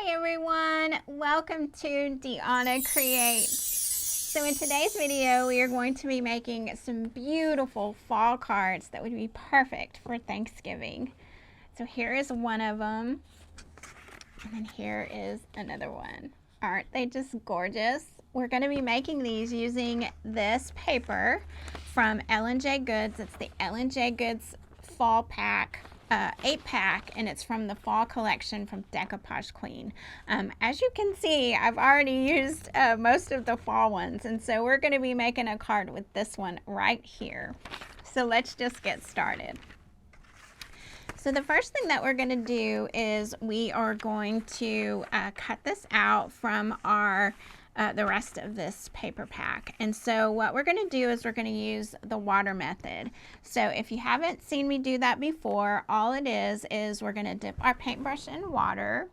Hi everyone, welcome to Deanna Creates. So in today's video, we are going to be making some beautiful fall cards that would be perfect for Thanksgiving. So here is one of them, and then here is another one. Aren't they just gorgeous? We're going to be making these using this paper from L&J Goods. It's the L&J Goods Fall Pack. 8-pack, and it's from the fall collection from Decoupage Queen. As you can see, I've already used most of the fall ones, and so we're going to be making a card with this one right here. So let's just get started. So the first thing that we're going to do is we are going to cut this out from our the rest of this paper pack. And so what we're going to do is we're going to use the water method. So if you haven't seen me do that before, all it is we're going to dip our paintbrush in water,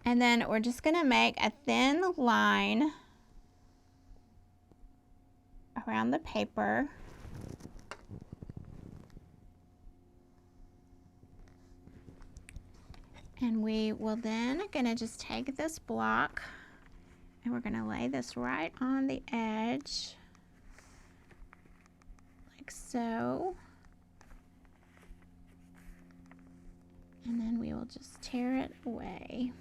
and then we're just going to make a thin line around the paper. And we will then gonna just take this block and we're gonna lay this right on the edge, like so. And then we will just tear it away.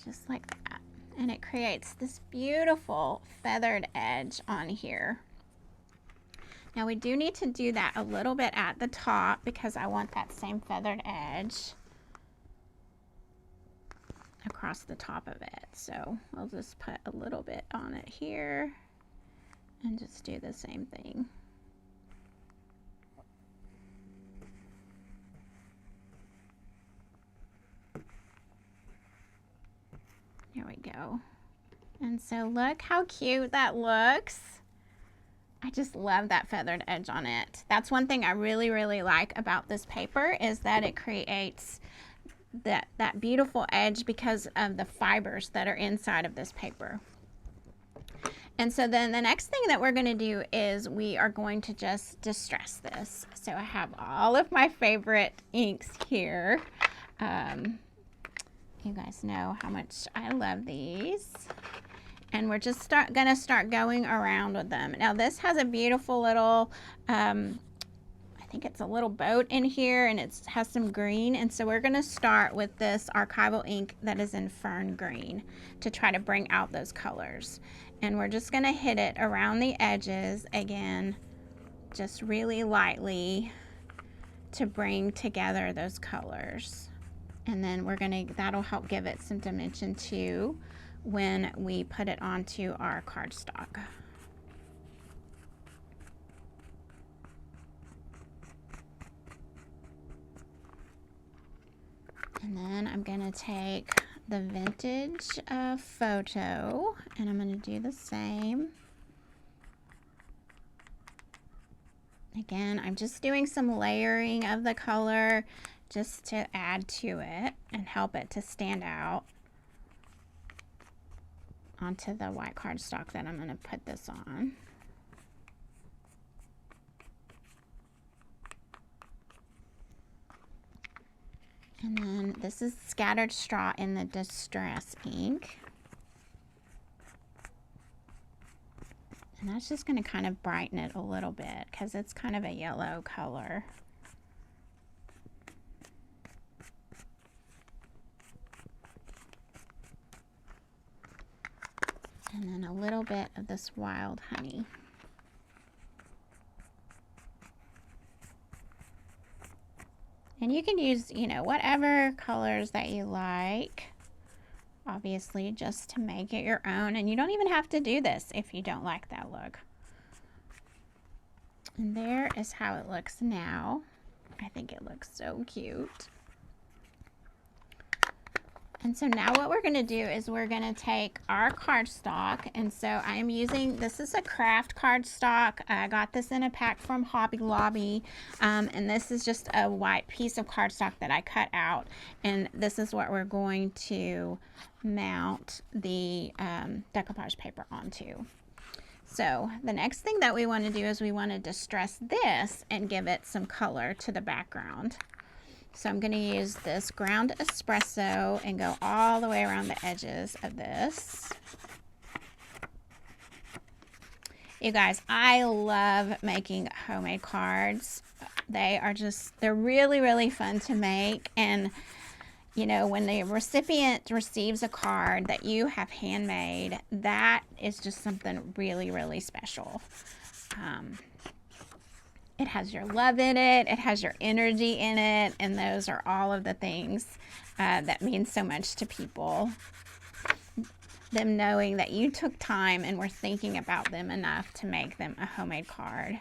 Just like that. And it creates this beautiful feathered edge on here. Now we do need to do that a little bit at the top because I want that same feathered edge across the top of it. So I'll just put a little bit on it here and just do the same thing. There we go. And so look how cute that looks. I just love that feathered edge on it. That's one thing I really, really like about this paper is that it creates that beautiful edge because of the fibers that are inside of this paper. And so then the next thing that we're going to do is we are going to just distress this. So I have all of my favorite inks here. You guys know how much I love these. And we're just gonna start going around with them. Now this has a beautiful little, I think it's a little boat in here, and it has some green. And so we're gonna start with this archival ink that is in fern green to try to bring out those colors. And we're just gonna hit it around the edges again, just really lightly to bring together those colors. And then that'll help give it some dimension too when we put it onto our cardstock. And then I'm gonna take the vintage photo and I'm gonna do the same. Again, I'm just doing some layering of the color just to add to it and help it to stand out onto the white cardstock that I'm going to put this on. And then this is Scattered Straw in the Distress ink. And that's just going to kind of brighten it a little bit because it's kind of a yellow color. And then a little bit of this wild honey. And you can use, you know, whatever colors that you like, obviously, just to make it your own. And you don't even have to do this if you don't like that look. And there is how it looks now. I think it looks so cute. And so now what we're going to do is we're going to take our cardstock, and so I am using, this is a Kraft cardstock. I got this in a pack from Hobby Lobby, and this is just a white piece of cardstock that I cut out, and this is what we're going to mount the decoupage paper onto. So the next thing that we want to do is we want to distress this and give it some color to the background. So I'm going to use this ground espresso and go all the way around the edges of this. You guys, I love making homemade cards. They're really, really fun to make. And, you know, when the recipient receives a card that you have handmade, that is just something really, really special. It has your love in it, it has your energy in it, and those are all of the things that mean so much to people. Them knowing that you took time and were thinking about them enough to make them a homemade card.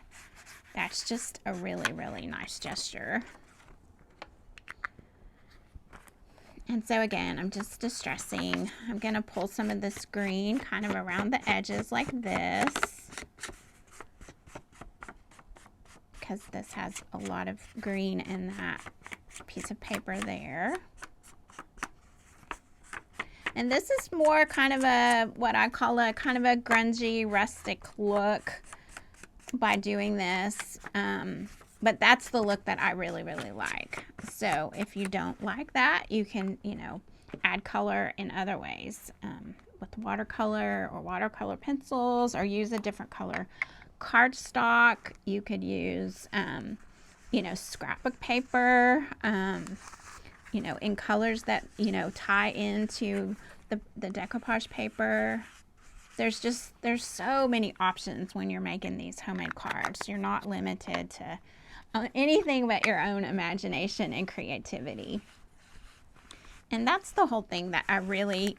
That's just a really, really nice gesture. And so again, I'm just distressing. I'm going to pull some of this green kind of around the edges like this, because this has a lot of green in that piece of paper there. And this is more kind of a, what I call a kind of a grungy, rustic look by doing this. But that's the look that I really, really like. So if you don't like that, you can, you know, add color in other ways with watercolor or watercolor pencils, or use a different color cardstock. You could use, you know, scrapbook paper, you know, in colors that, you know, tie into the decoupage paper. There's so many options when you're making these homemade cards. You're not limited to anything but your own imagination and creativity. And that's the whole thing that I really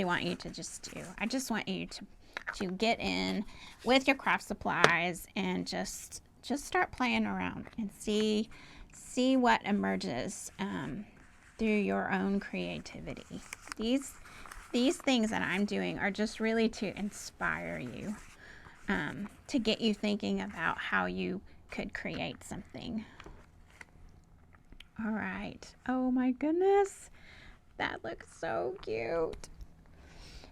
want you to just do. I just want you to get in with your craft supplies and just start playing around and see what emerges through your own creativity. These things that I'm doing are just really to inspire you, to get you thinking about how you could create something. All right. Oh my goodness, that looks so cute.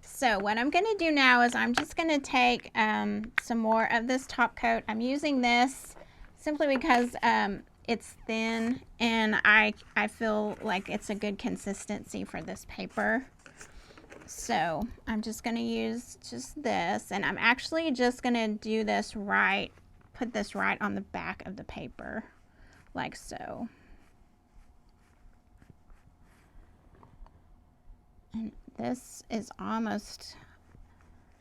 So what I'm going to do now is I'm just going to take some more of this top coat. I'm using this simply because it's thin, and I feel like it's a good consistency for this paper. So I'm just going to use just this, and I'm actually just going to do this right, put this right on the back of the paper, like so. And this is almost,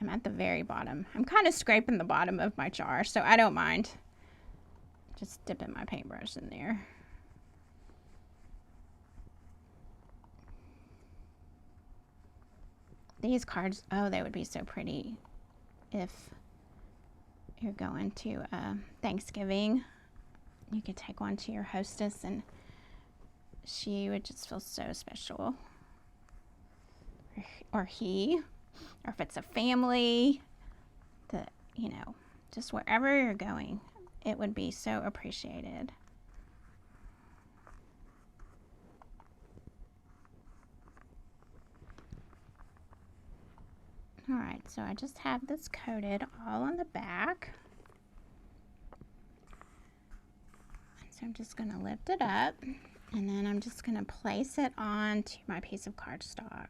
I'm at the very bottom. I'm kind of scraping the bottom of my jar, so I don't mind. Just dipping my paintbrush in there. These cards, oh, they would be so pretty if you're going to Thanksgiving. You could take one to your hostess and she would just feel so special. Or he, or if it's a family, you know, just wherever you're going, it would be so appreciated. All right, so I just have this coated all on the back. So I'm just going to lift it up, and then I'm just going to place it onto my piece of cardstock.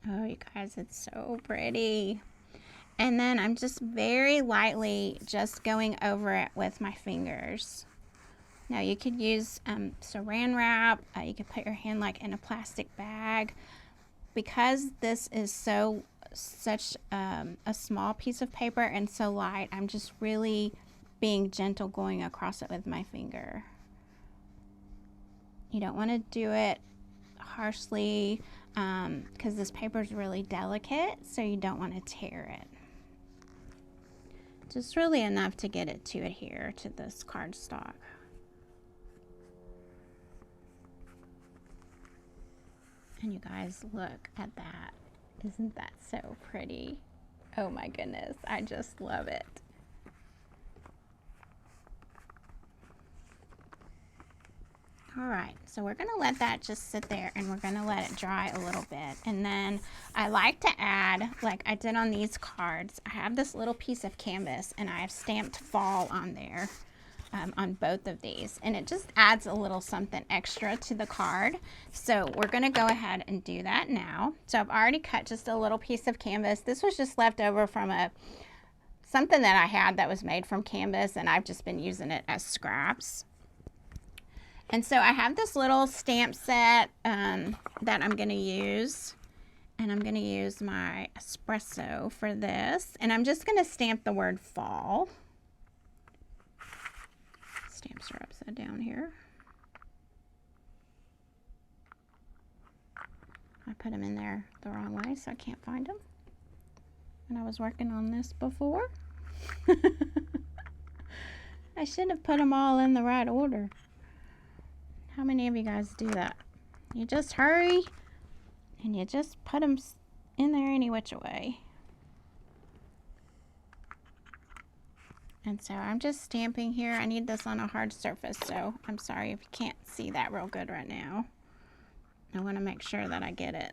Oh, you guys, it's so pretty. And then I'm just very lightly just going over it with my fingers. Now you could use saran wrap. You could put your hand like in a plastic bag. Because this is such a small piece of paper and so light, I'm just really being gentle going across it with my finger. You don't want to do it harshly because this paper is really delicate, so you don't want to tear it. Just really enough to get it to adhere to this cardstock. And you guys, look at that. Isn't that so pretty? Oh my goodness, I just love it. All right, so we're gonna let that just sit there and we're gonna let it dry a little bit. And then I like to add, like I did on these cards, I have this little piece of canvas and I have stamped fall on there on both of these. And it just adds a little something extra to the card. So we're gonna go ahead and do that now. So I've already cut just a little piece of canvas. This was just left over from something that I had that was made from canvas, and I've just been using it as scraps. And so I have this little stamp set that I'm going to use, and I'm going to use my espresso for this, and I'm just going to stamp the word fall. Stamps are upside down here. I put them in there the wrong way, so I can't find them. And I was working on this before. I should have put them all in the right order. How many of you guys do that? You just hurry and you just put them in there any which way. And so I'm just stamping here. I need this on a hard surface, so I'm sorry if you can't see that real good right now. I want to make sure that I get it.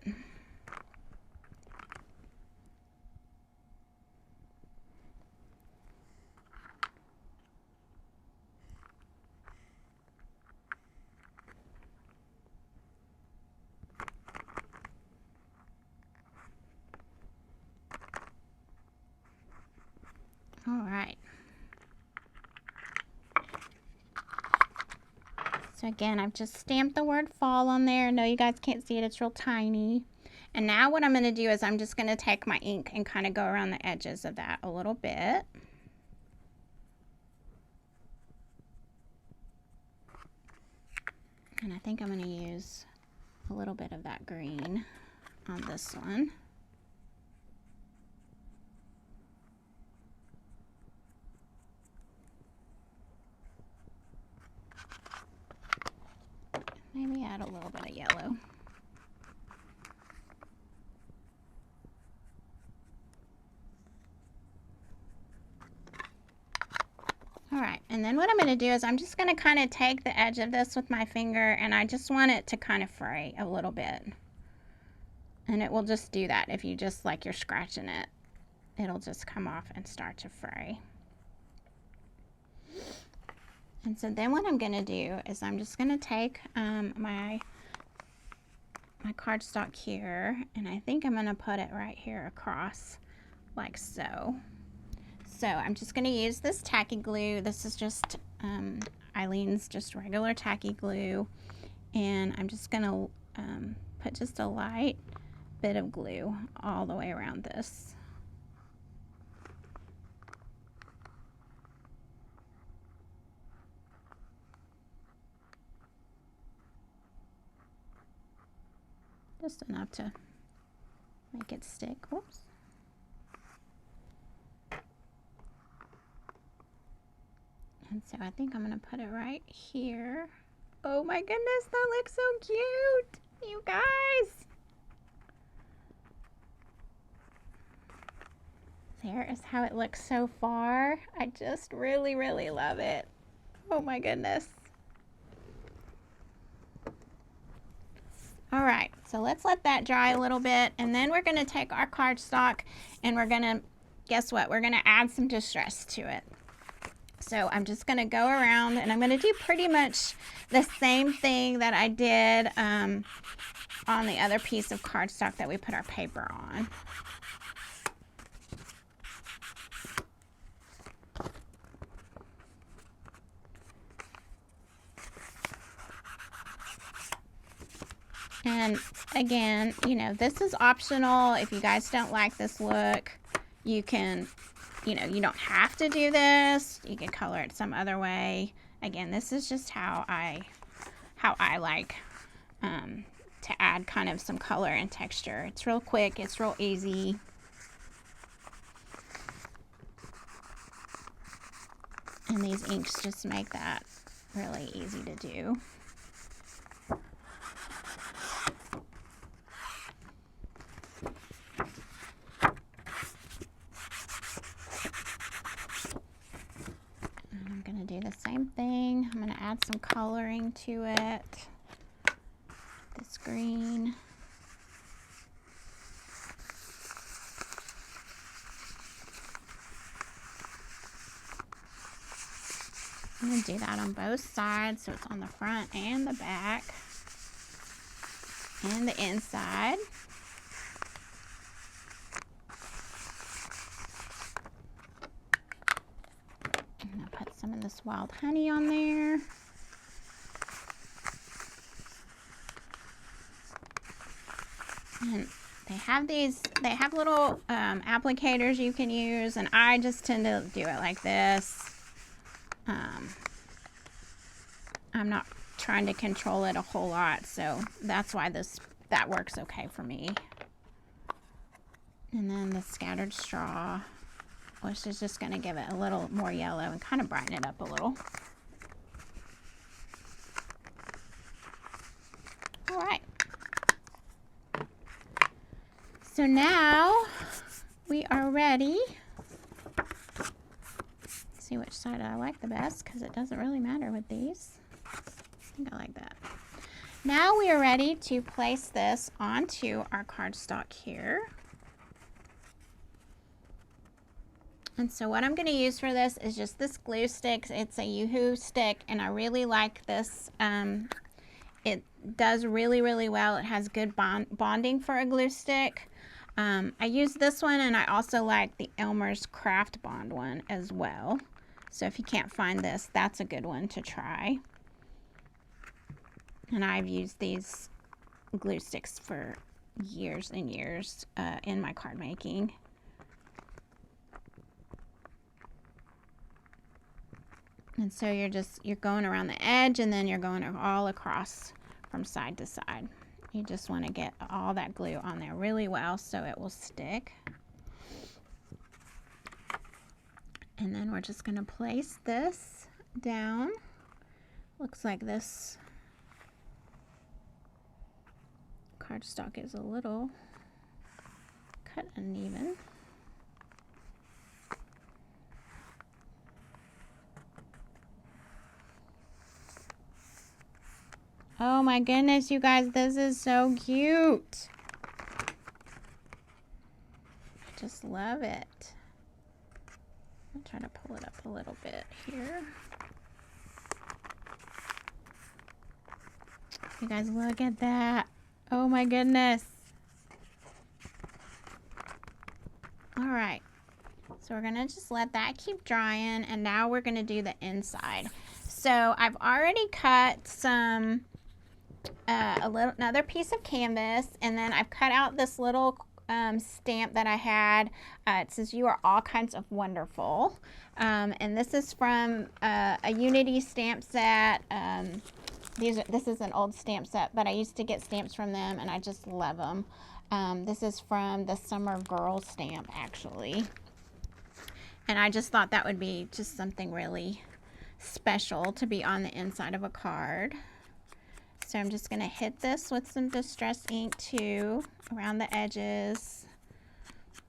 All right. So again, I've just stamped the word fall on there. No, you guys can't see it. It's real tiny. And now what I'm going to do is I'm just going to take my ink and kind of go around the edges of that a little bit. And I think I'm going to use a little bit of that green on this one. Maybe add a little bit of yellow. All right, and then what I'm going to do is I'm just going to kind of take the edge of this with my finger, and I just want it to kind of fray a little bit. And it will just do that if you just like you're scratching it. It'll just come off and start to fray. And so then what I'm going to do is I'm just going to take my cardstock here, and I think I'm going to put it right here across like so. So I'm just going to use this tacky glue. This is just Eileen's just regular tacky glue, and I'm just going to put just a light bit of glue all the way around this. Just enough to make it stick. Whoops. And so I think I'm going to put it right here. Oh my goodness, that looks so cute, you guys. There is how it looks so far. I just really, really love it. Oh my goodness. All right, so let's let that dry a little bit, and then we're going to take our cardstock and we're going to, guess what, we're going to add some distress to it. So I'm just going to go around, and I'm going to do pretty much the same thing that I did on the other piece of cardstock that we put our paper on. And again, you know, this is optional. If you guys don't like this look, you can, you know, you don't have to do this. You can color it some other way. Again, this is just how I like to add kind of some color and texture. It's real quick. It's real easy. And these inks just make that really easy to do. do the same thing. I'm going to add some coloring to it. This green. I'm going to do that on both sides, so it's on the front and the back and the inside. I'm going to put some of this wild honey on there. And they have little applicators you can use, and I just tend to do it like this. I'm not trying to control it a whole lot, so that's why that works okay for me. And then the scattered straw, which is just going to give it a little more yellow and kind of brighten it up a little. All right. So now we are ready. Let's see which side I like the best, because it doesn't really matter with these. I think I like that. Now we are ready to place this onto our cardstock here. And so what I'm going to use for this is just this glue stick. It's a Yoo-hoo stick, and I really like this. It does really, really well. It has good bonding for a glue stick. I use this one, and I also like the Elmer's Craft Bond one as well. So if you can't find this, that's a good one to try. And I've used these glue sticks for years and years in my card making. And so you're going around the edge, and then you're going all across from side to side. You just want to get all that glue on there really well so it will stick. And then we're just going to place this down. Looks like this cardstock is a little cut uneven. Oh my goodness, you guys, this is so cute. I just love it. I'll try to pull it up a little bit here. You guys, look at that. Oh my goodness. All right. So we're gonna just let that keep drying, and now we're gonna do the inside. So I've already cut some another piece of canvas, and then I've cut out this little stamp that I had. It says "You are all kinds of wonderful," and this is from a Unity stamp set. This is an old stamp set, but I used to get stamps from them, and I just love them. This is from the Summer Girl stamp, actually, and I just thought that would be just something really special to be on the inside of a card. So I'm just going to hit this with some Distress ink too around the edges.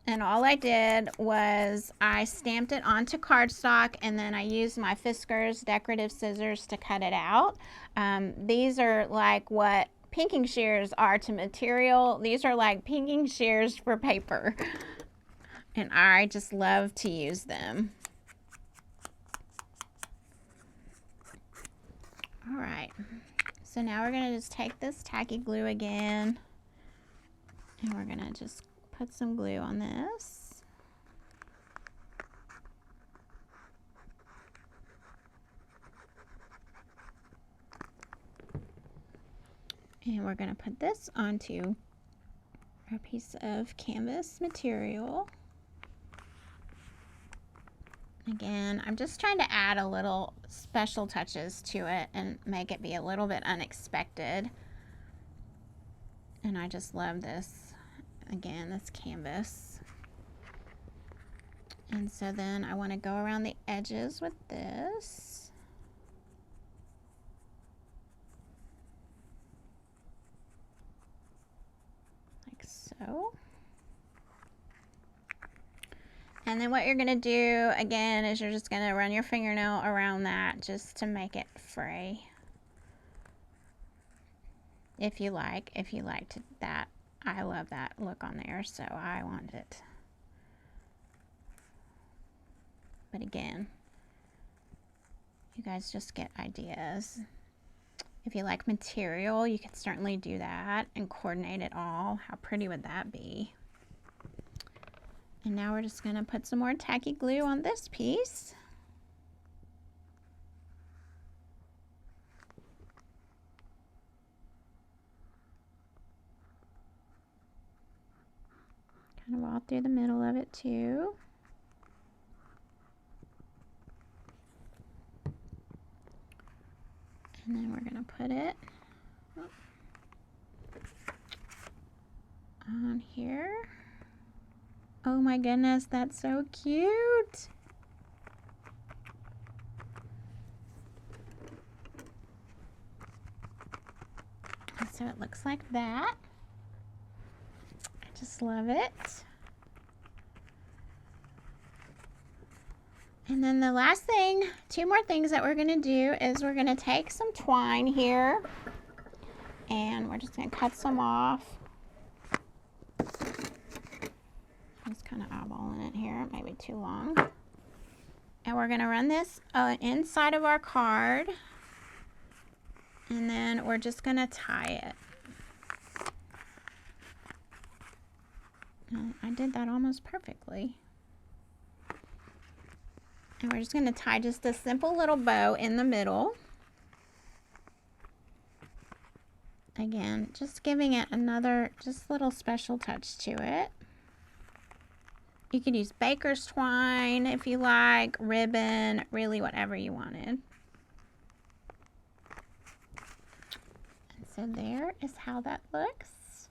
And all I did was I stamped it onto cardstock, and then I used my Fiskars decorative scissors to cut it out. These are like what pinking shears are to material. These are like pinking shears for paper. And I just love to use them. All right. So now we're going to just take this tacky glue again, and we're going to just put some glue on this. And we're going to put this onto our piece of canvas material. Again, I'm just trying to add a little special touches to it and make it be a little bit unexpected. And I just love this, again, this canvas. And so then I want to go around the edges with this. Like so. And then what you're going to do again is you're just going to run your fingernail around that just to make it fray. If you liked that. I love that look on there, so I wanted it. But again, you guys just get ideas. If you like material, you could certainly do that and coordinate it all. How pretty would that be? And now we're just going to put some more tacky glue on this piece. Kind of all through the middle of it too. And then we're going to put it on here. Oh my goodness, that's so cute. And so it looks like that. I just love it. And then the last thing, two more things that we're going to do is we're going to take some twine here and we're just going to cut some off. I'm just kind of eyeballing it here, maybe too long. And we're going to run this inside of our card, and then we're just going to tie it. I did that almost perfectly. And we're just going to tie just a simple little bow in the middle. Again, just giving it another just little special touch to it. You could use baker's twine if you like, ribbon, really whatever you wanted. And so there is how that looks.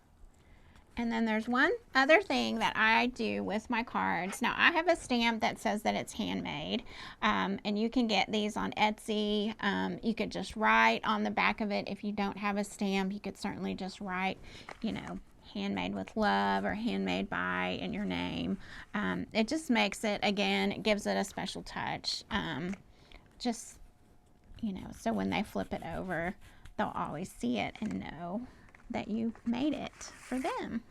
And then there's one other thing that I do with my cards. Now I have a stamp that says that it's handmade, and you can get these on Etsy. You could just write on the back of it. If you don't have a stamp, you could certainly just write, you know, handmade with love or handmade by in your name. It just makes it, again, it gives it a special touch. Just, you know, so when they flip it over, they'll always see it and know that you made it for them.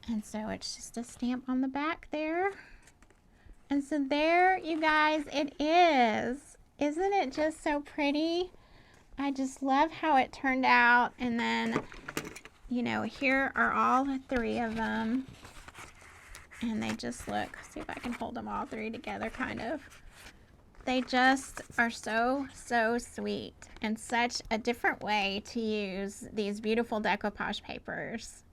And so it's just a stamp on the back there. And so there, you guys, it is. Isn't it just so pretty? I just love how it turned out. And then, you know, here are all the three of them. And they just look, see if I can hold them all three together, kind of. They just are so, so sweet. And such a different way to use these beautiful decoupage papers.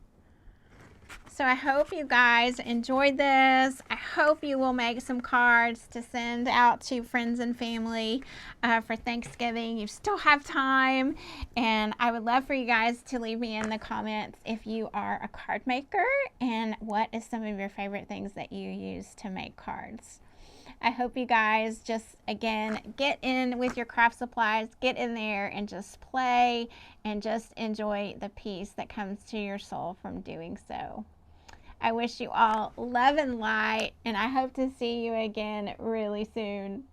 So I hope you guys enjoyed this. I hope you will make some cards to send out to friends and family for Thanksgiving. You still have time, and I would love for you guys to leave me in the comments if you are a card maker and what is some of your favorite things that you use to make cards. I hope you guys just, again, get in with your craft supplies, get in there and just play and just enjoy the peace that comes to your soul from doing so. I wish you all love and light, and I hope to see you again really soon.